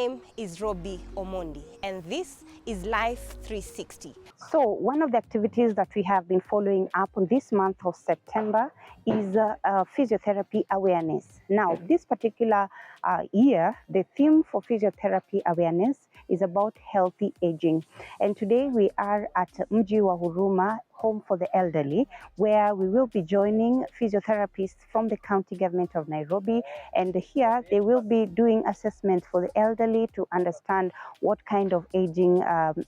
name is Robbie Omondi, and this is Life 360. So one of the activities that we have been following up on this month of September is physiotherapy awareness. Now, this particular year, the theme for physiotherapy awareness is about healthy aging. And today we are at Mji wa Huruma, Home for the Elderly, where we will be joining physiotherapists from the county government of Nairobi. And here they will be doing assessment for the elderly to understand what kind of aging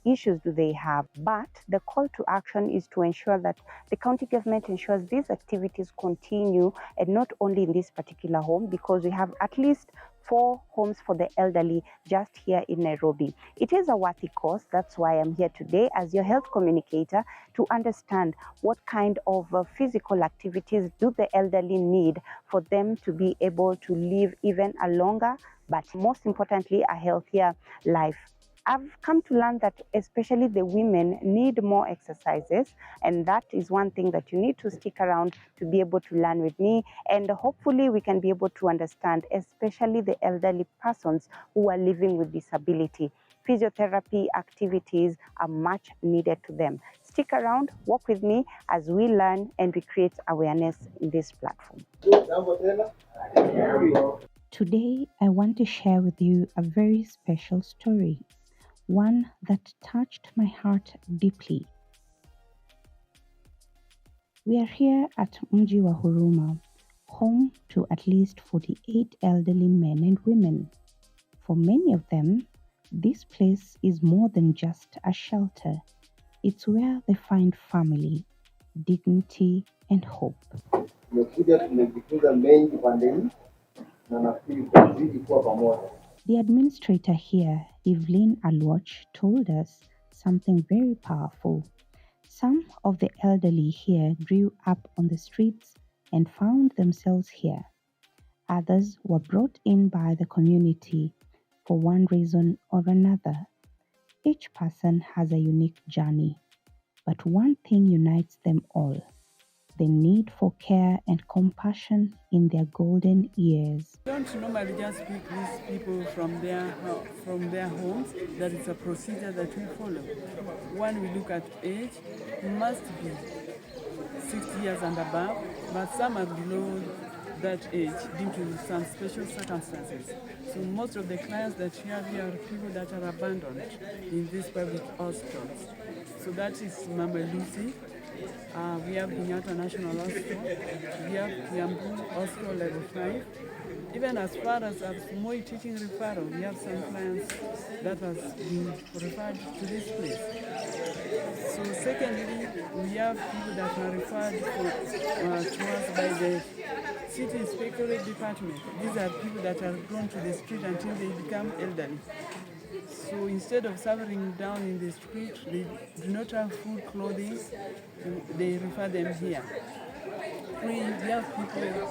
issues do they have. But the call to action is to ensure that the county government ensures these activities continue, and not only in this particular home, because we have at least 4 homes for the elderly just here in Nairobi. It is a worthy cause. That's why I'm here today as your health communicator to understand what kind of physical activities do the elderly need for them to be able to live even a longer, but most importantly, a healthier life. I've come to learn that especially the women need more exercises, and that is one thing that you need to stick around to be able to learn with me, and hopefully we can be able to understand, especially the elderly persons who are living with disability. Physiotherapy activities are much needed to them. Stick around, walk with me as we learn and we create awareness in this platform. Today, I want to share with you a very special story. One that touched my heart deeply. We are here at Mji wa Huruma, home to at least 48 elderly men and women. For many of them, this place is more than just a shelter. It's where they find family, dignity, and hope. The administrator here, Evelyn Alwach, told us something very powerful. Some of the elderly here grew up on the streets and found themselves here. Others were brought in by the community for one reason or another. Each person has a unique journey, but one thing unites them all: the need for care and compassion in their golden years. We don't normally just pick these people from their homes. That is a procedure that we follow. When we look at age, must be 60 years and above, but some are below that age due to some special circumstances. So most of the clients that we have here are people that are abandoned in these public hospitals. So that is Mama Lucy. We have Kenyatta National Hospital, we have Kiambu Hospital Level 5. Even as far as Moi teaching referral, we have some clients that has been referred to this place. So secondly, we have people that are referred to us by the City Inspectorate Department. These are people that are thrown to the street until they become elderly. So instead of suffering down in the street, they do not have food, clothing, they refer them here. We have people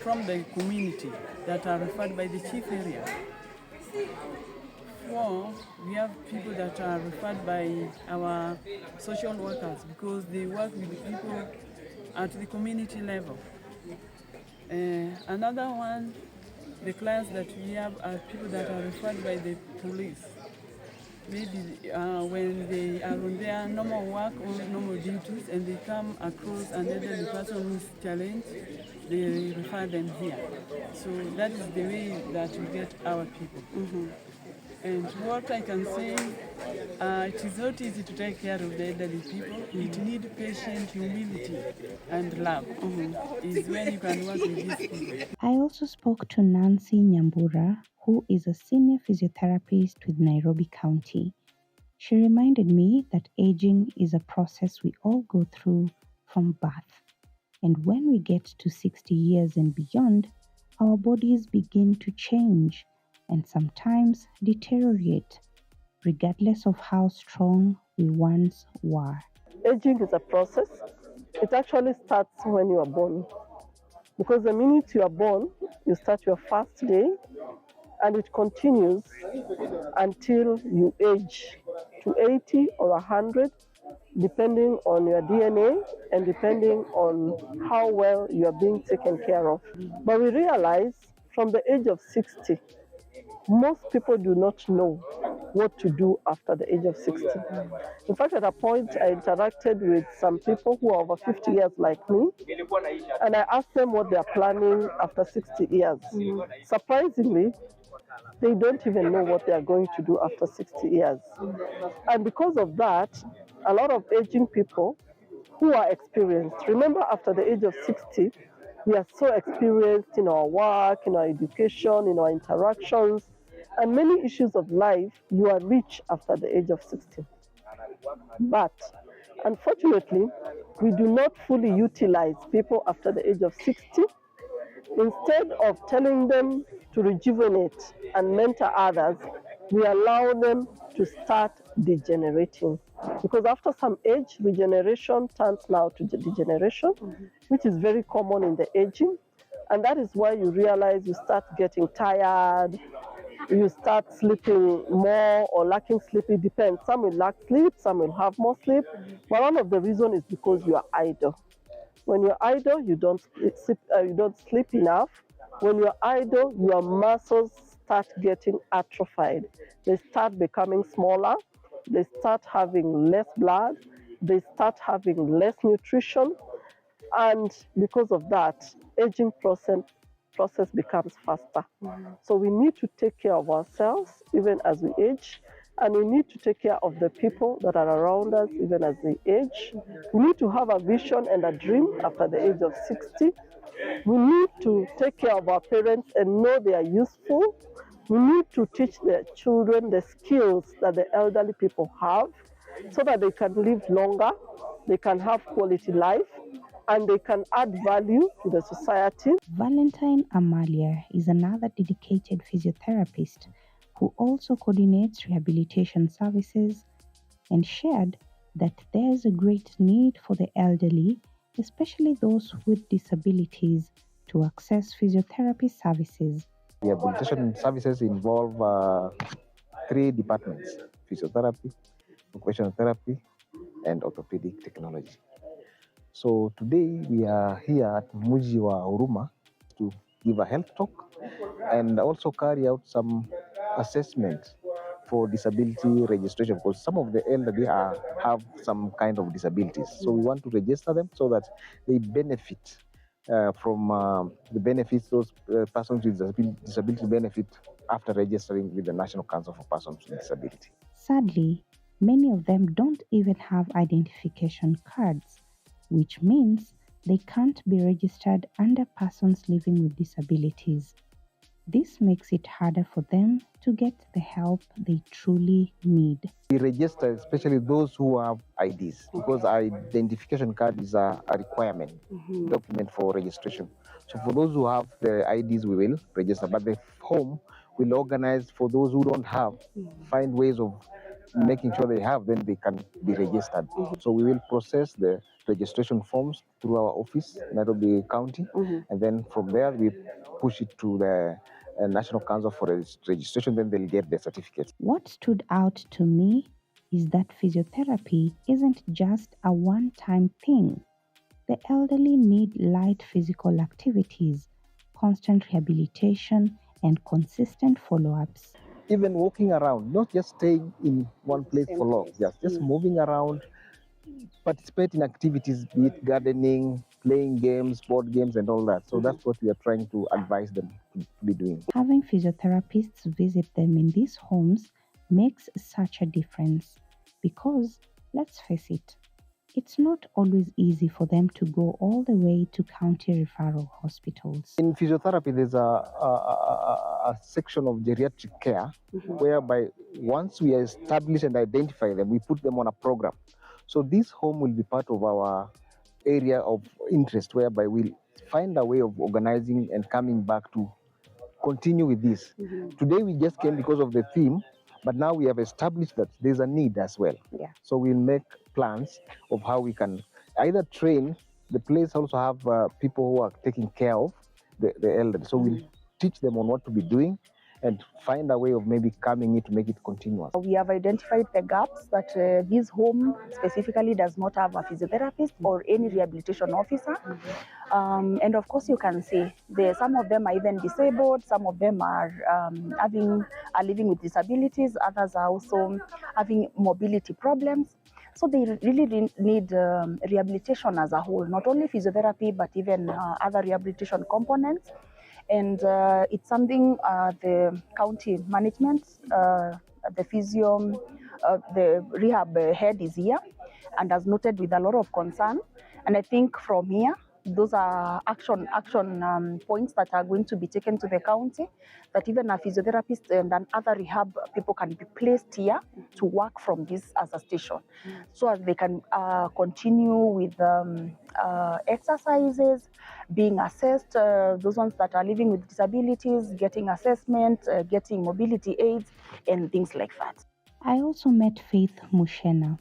from the community that are referred by the chief area. 4, we have people that are referred by our social workers because they work with people at the community level. Another one, the clients that we have are people that are referred by the police. Maybe when they are on their normal work or normal duties and they come across an elderly person who is challenged, they refer them here. So that is the way that we get our people. Mm-hmm. And what I can say, it is not easy to take care of the elderly people. Mm-hmm. It needs patience, humility, and love. Mm-hmm. Is when you can work with these people. I also spoke to Nancy Nyambura, who is a senior physiotherapist with Nairobi County. She reminded me that aging is a process we all go through from birth. And when we get to 60 years and beyond, our bodies begin to change and sometimes deteriorate, regardless of how strong we once were. Aging is a process. It actually starts when you are born. Because the minute you are born, you start your first day, and it continues until you age to 80 or 100, depending on your DNA and depending on how well you are being taken care of. But we realize from the age of 60, most people do not know what to do after the age of 60. In fact, at a point, I interacted with some people who are over 50 years like me, and I asked them what they are planning after 60 years. Surprisingly, they don't even know what they are going to do after 60 years. And because of that, a lot of aging people who are experienced, remember after the age of 60, we are so experienced in our work, in our education, in our interactions, and many issues of life, you are rich after the age of 60. But unfortunately, we do not fully utilize people after the age of 60. Instead of telling them to rejuvenate and mentor others, we allow them to start degenerating. Because after some age, regeneration turns now to degeneration, which is very common in the aging. And that is why you realize you start getting tired, you start sleeping more or lacking sleep. It depends. Some will lack sleep, some will have more sleep. But one of the reasons is because you are idle. When you're idle, you don't sleep enough. When you're idle, your muscles start getting atrophied. They start becoming smaller. They start having less blood. They start having less nutrition. And because of that, aging process becomes faster. So we need to take care of ourselves even as we age, and we need to take care of the people that are around us even as they age. We need to have a vision and a dream after the age of 60. We need to take care of our parents and know they are useful. We need to teach their children the skills that the elderly people have so that they can live longer, they can have quality life, and they can add value to the society. Valentine Amalia is another dedicated physiotherapist who also coordinates rehabilitation services and shared that there is a great need for the elderly, especially those with disabilities, to access physiotherapy services. Rehabilitation services involve 3 departments: physiotherapy, occupational therapy, and orthopedic technology. So today we are here at Muji wa Huruma to give a health talk and also carry out some assessment for disability registration, because some of the elderly have some kind of disabilities. So we want to register them so that they benefit from the benefits those persons with disability benefit after registering with the National Council for Persons with Disability. Sadly, many of them don't even have identification cards, which means they can't be registered under persons living with disabilities. This makes it harder for them to get the help they truly need. We register especially those who have IDs, because identification card is a requirement document for registration. So for those who have the IDs, we will register, but the home will organize for those who don't have, find ways of making sure they have, then they can be registered. So we will process the registration forms through our office, Nairobi County, and then from there we push it to the National Council for Registration, then they'll get the certificate. What stood out to me is that physiotherapy isn't just a one-time thing. The elderly need light physical activities, constant rehabilitation, and consistent follow-ups. Even walking around, not just staying in one place for long, just moving around, participate in activities, be it gardening, playing games, board games, and all that. So that's what we are trying to advise them to be doing. Having physiotherapists visit them in these homes makes such a difference because, let's face it, it's not always easy for them to go all the way to county referral hospitals. In physiotherapy, there's a section of geriatric care whereby once we establish and identify them, we put them on a program. So this home will be part of our area of interest, whereby we'll find a way of organizing and coming back to continue with this. Today we just came because of the theme, but now we have established that there's a need as well. So we'll make plans of how we can either train. The place also have people who are taking care of the elderly. So we'll teach them on what to be doing, and find a way of maybe calming it to make it continuous. We have identified the gaps that this home specifically does not have a physiotherapist or any rehabilitation officer. And of course, you can see some of them are even disabled, some of them are living with disabilities, others are also having mobility problems. So they really need rehabilitation as a whole, not only physiotherapy, but even other rehabilitation components. And it's something the county management, the physio, the rehab head is here and has noted with a lot of concern. And I think from here, those are action points that are going to be taken to the county, that even a physiotherapist and other rehab people can be placed here to work from this as a station, so as they can continue with exercises, being assessed, those ones that are living with disabilities, getting assessment, getting mobility aids, and things like that. I also met Faith Mushena,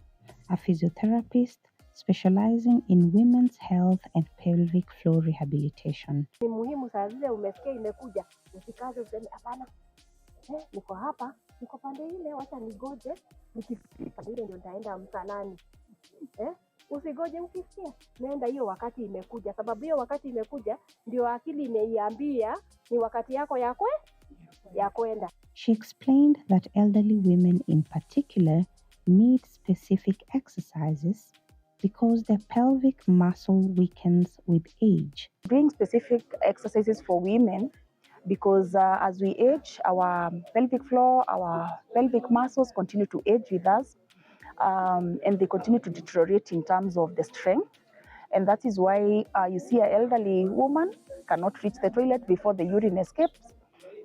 a physiotherapist specializing in women's health and pelvic floor rehabilitation. Ni muhimu saa zile umesikia imekuja, usikaze useme hapana, niko hapa, niko pande ile, wacha nigoje, nikifika ile ndio nitaenda msalani. Usigoje ukisikia, nenda hiyo wakati imekuja, sababu hiyo wakati imekuja ndio akili imeiambia ni wakati yako ya kwenda. She explained that elderly women in particular need specific exercises because their pelvic muscle weakens with age. Doing specific exercises for women because as we age, our pelvic floor, our pelvic muscles continue to age with us, and they continue to deteriorate in terms of the strength. And that is why you see an elderly woman cannot reach the toilet before the urine escapes,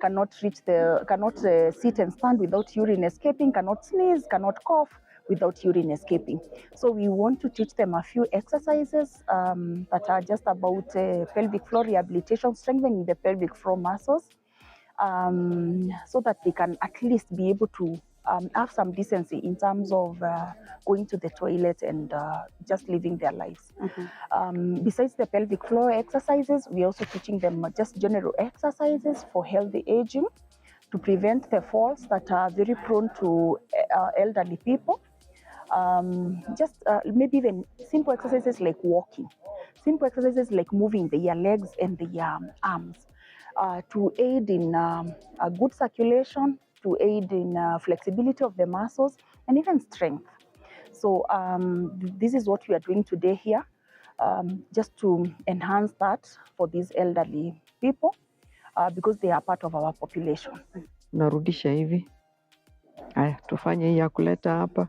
cannot sit and stand without urine escaping, cannot sneeze, cannot cough without urine escaping. So we want to teach them a few exercises that are just about pelvic floor rehabilitation, strengthening the pelvic floor muscles, so that they can at least be able to have some decency in terms of going to the toilet and just living their lives. Besides the pelvic floor exercises, we're also teaching them just general exercises for healthy aging to prevent the falls that are very prone to elderly people. Maybe even simple exercises like walking, simple exercises like moving their legs and their arms to aid in a good circulation, to aid in flexibility of the muscles and even strength. So this is what we are doing today here, just to enhance that for these elderly people because they are part of our population. Narudisha hivi. Haya, tufanye hii ya kuleta hapa.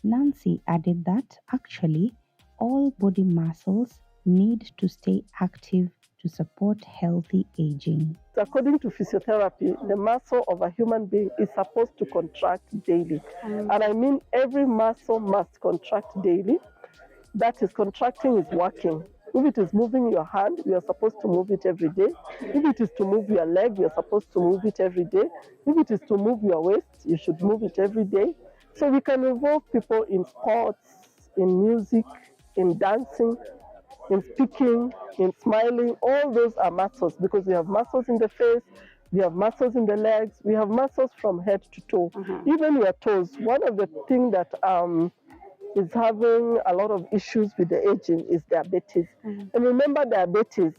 Nancy added that actually all body muscles need to stay active to support healthy aging. According to physiotherapy, the muscle of a human being is supposed to contract daily. And I mean every muscle must contract daily. That is, contracting is working. If it is moving your hand, you are supposed to move it every day. If it is to move your leg, you are supposed to move it every day. If it is to move your waist, you should move it every day. So we can involve people in sports, in music, in dancing, in speaking, in smiling. All those are muscles because we have muscles in the face, we have muscles in the legs, we have muscles from head to toe. Even your toes. One of the things that is having a lot of issues with the aging is diabetes. And remember diabetes,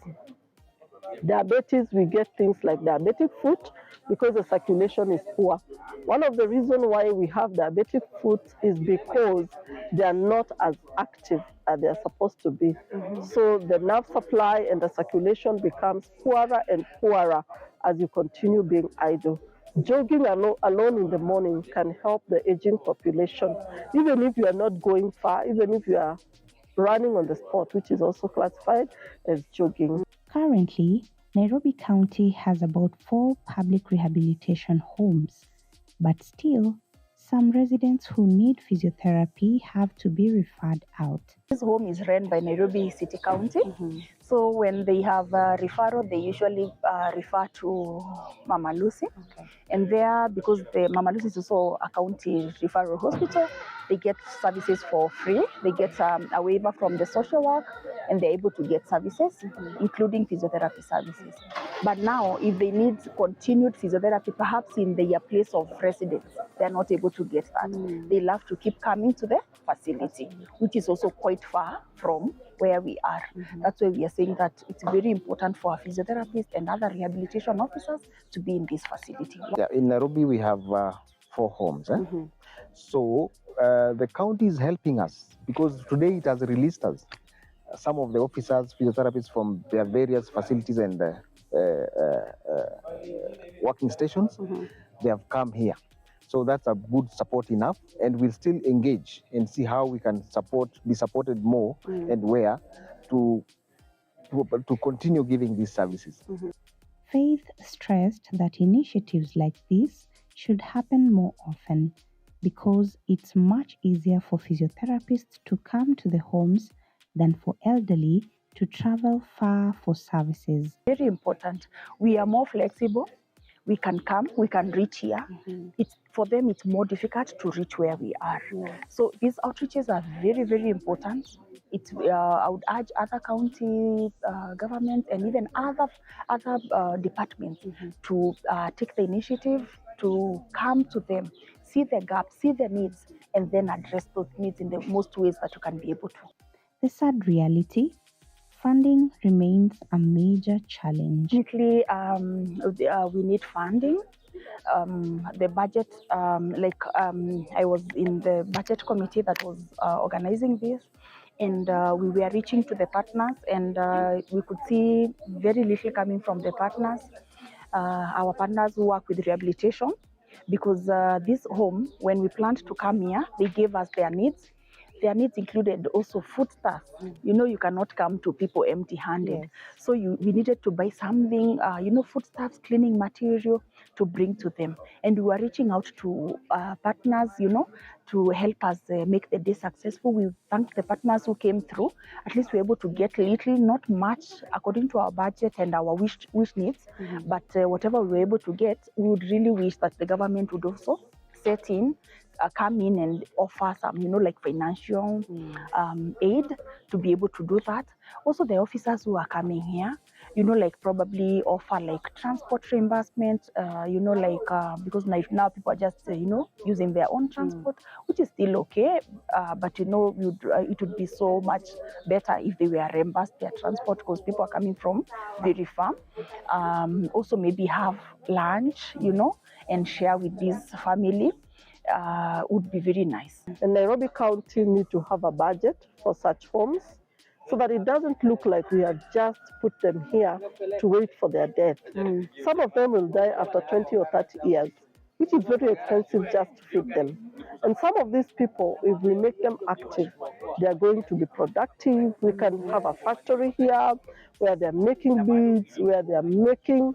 we get things like diabetic foot because the circulation is poor. One of the reasons why we have diabetic foot is because they are not as active as they are supposed to be. So the nerve supply and the circulation becomes poorer and poorer as you continue being idle. Jogging alone in the morning can help the aging population, even if you are not going far, even if you are running on the spot, which is also classified as jogging. Currently, Nairobi County has about 4 public rehabilitation homes, but still, some residents who need physiotherapy have to be referred out. This home is run by Nairobi City County. So when they have a referral, they usually refer to Mama Lucy. And there, because the Mama Lucy is also a county referral hospital, they get services for free. They get a waiver from the social work, and they're able to get services, including physiotherapy services. But now, if they need continued physiotherapy, perhaps in their place of residence, they're not able to get that. They'll have to keep coming to the facility, which is also quite far from where we are. That's why we are saying that it's very important for our physiotherapists and other rehabilitation officers to be in this facility. Yeah, in Nairobi, we have 4 homes. So the county is helping us because today it has released us. Some of the officers, physiotherapists from their various facilities and working stations, they have come here. So that's a good support enough, and we'll still engage and see how we can be supported more and where to continue giving these services. Faith stressed that initiatives like this should happen more often because it's much easier for physiotherapists to come to the homes than for elderly to travel far for services. Very important. We are more flexible. We can come, we can reach here. For them, it's more difficult to reach where we are. So these outreaches are very, very important. I would urge other county governments and even other departments to take the initiative to come to them, see the gaps, see the needs, and then address those needs in the most ways that you can be able to. The sad reality, funding remains a major challenge. Technically, we need funding. The budget, I was in the budget committee that was organizing this, and we were reaching to the partners, and we could see very little coming from the partners, our partners who work with rehabilitation, because this home, when we planned to come here, they gave us their needs. Their needs included also foodstuffs. You know, you cannot come to people empty-handed. Yes. So we needed to buy something, foodstuffs, cleaning material to bring to them. And we were reaching out to partners, to help us make the day successful. We thank the partners who came through. At least we were able to get little, not much, according to our budget and our wish needs. But whatever we were able to get, we would really wish that the government would also set in, come in and offer some, like financial aid to be able to do that. Also, the officers who are coming here, probably offer transport reimbursement, because now people are just, using their own transport, which is still okay. But, it would be so much better if they were reimbursed their transport because people are coming from very far. Also, maybe have lunch, and share with this family. Would be very nice. And Nairobi County need to have a budget for such homes so that it doesn't look like we have just put them here to wait for their death. Some of them will die after 20 or 30 years, which is very expensive just to feed them. And some of these people, if we make them active, they are going to be productive. We can have a factory here where they're making beads, where they're making,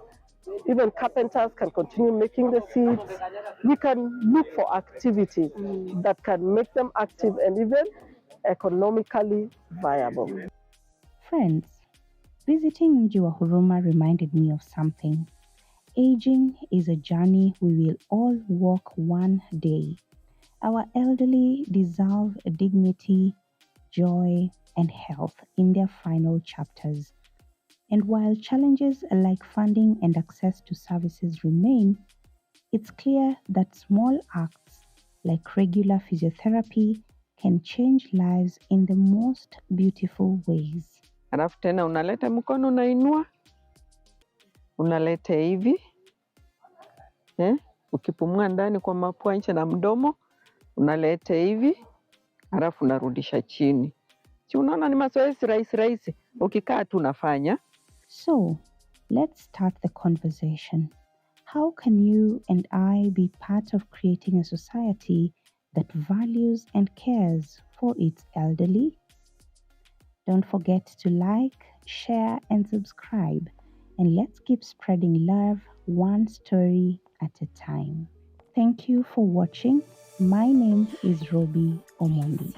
even carpenters can continue making the seeds. We can look for activities that can make them active and even economically viable. Friends, visiting Mji wa Huruma reminded me of something. Aging is a journey we will all walk one day. Our elderly deserve dignity, joy, and health in their final chapters. And while challenges like funding and access to services remain, it's clear that small acts like regular physiotherapy can change lives in the most beautiful ways. Alafu tena unaleta mkono unainua, unaleta hivi, ukipumua ndani kwa mapua nje na mdomo, unaleta hivi, alafu unarudisha chini. Si unaona ni mazoezi rahisi, ukikaa tu unafanya. So, let's start the conversation. How can you and I be part of creating a society that values and cares for its elderly? Don't forget to like, share, and subscribe. And let's keep spreading love one story at a time. Thank you for watching. My name is Robi Omondi.